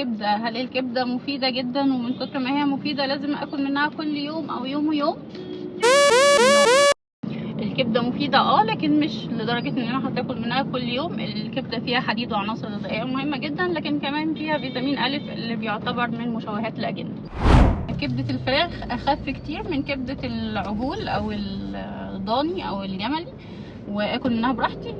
الكبدة، هل الكبدة مفيدة جدا ومن كتر ما هي مفيدة لازم اكل منها كل يوم او يوم ويوم؟ الكبدة مفيدة لكن مش لدرجة ان انا هتاكل منها كل يوم. الكبدة فيها حديد وعناصر غذائية مهمة جدا، لكن كمان فيها فيتامين أ اللي بيعتبر من مشوهات الأجنة. كبدة الفراخ أخف كتير من كبدة العجول أو الضاني أو الجملي، وآكل منها براحتي.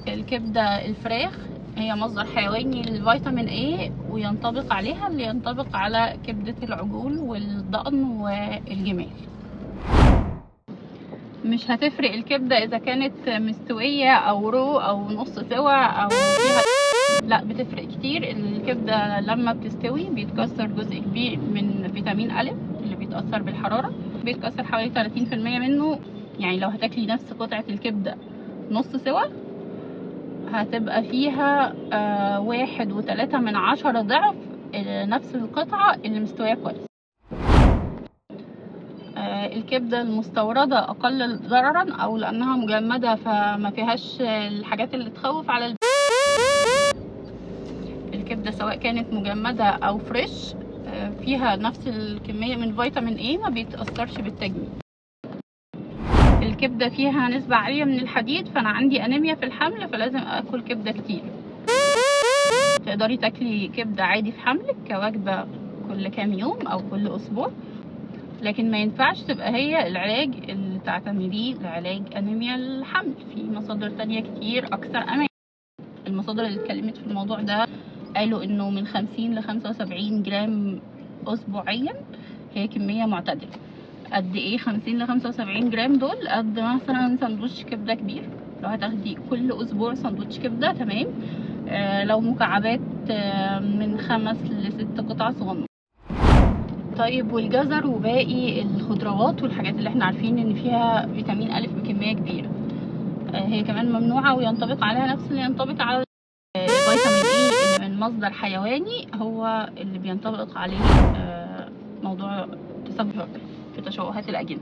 الكبدة الفراخ هي مصدر حيواني للفيتامين A، وينطبق عليها اللي ينطبق على كبدة العجول والضأن والجمال. مش هتفرق الكبدة إذا كانت مستوية أو رو أو نص سوا أو فيها، لا بتفرق كتير. الكبدة لما بتستوي بيتكسر جزء كبير من فيتامين أ اللي بيتأثر بالحرارة، بيتكسر حوالي 30% منه. يعني لو هتاكلي نفس قطعة الكبدة نص سوا هتبقى فيها 1.3 ضعف نفس القطعة اللي مستوية كويس. الكبدة المستوردة أقل ضررا، أو لأنها مجمدة فما فيهاش الحاجات اللي تخوف على الكبدة سواء كانت مجمدة أو فريش، فيها نفس الكمية من فيتامين A، ما بيتأثرش بالتجميد. الكبدة فيها نسبة عالية من الحديد، فأنا عندي أنيميا في الحمل فلازم أكل كبدة كتير. تقدري تاكلي كبدة عادي في حملك كوجبة كل كام يوم أو كل أسبوع، لكن ما ينفعش تبقى هي العلاج اللي تعتمديه لعلاج أنيميا الحمل. في مصادر تانية كتير أكثر أمان. المصادر اللي اتكلمت في الموضوع ده قالوا إنه من 50 ل 75 جرام أسبوعيا هي كمية معتدلة. قد إيه 50 ل 75 جرام دول؟ قد مثلا سندوتش كبدة كبير. لو هتاخدي كل أسبوع سندوتش كبدة تمام. لو مكعبات من 5 ل 6 قطع صغننة. طيب والجزر وباقي الخضروات والحاجات اللي احنا عارفين ان فيها فيتامين أ بكمية كبيرة، هي كمان ممنوعة وينطبق عليها نفس اللي ينطبق على فيتامين A اللي من مصدر حيواني، هو اللي بينطبق عليه موضوع تسبب في تشوهات الأجنة.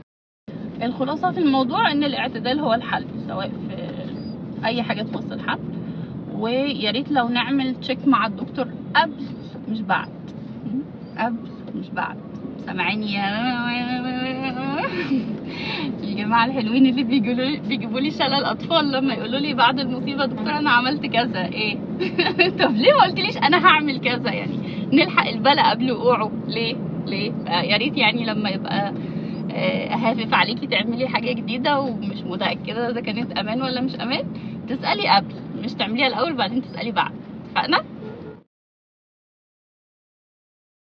الخلاصة في الموضوع ان الاعتدال هو الحل، سواء في اي حاجة تخص الحمل. وياريت لو نعمل تشيك مع الدكتور قبل مش بعد، قبل مش بعد. سامعيني يا الجماعه الحلوين اللي بيجيبوا لي شلل اطفال لما يقولوا لي بعد المصيبه دكتور انا عملت كذا؟ ايه طب ليه ما قلتليش انا هعمل كذا؟ يعني نلحق البلا قبل وقوعه. ليه يا ريت يعني لما يبقى هافف عليكي تعملي حاجه جديده ومش متاكده اذا كانت امان ولا مش امان، تسالي قبل، مش تعمليها الاول بعدين تسالي بعد. اتفقنا؟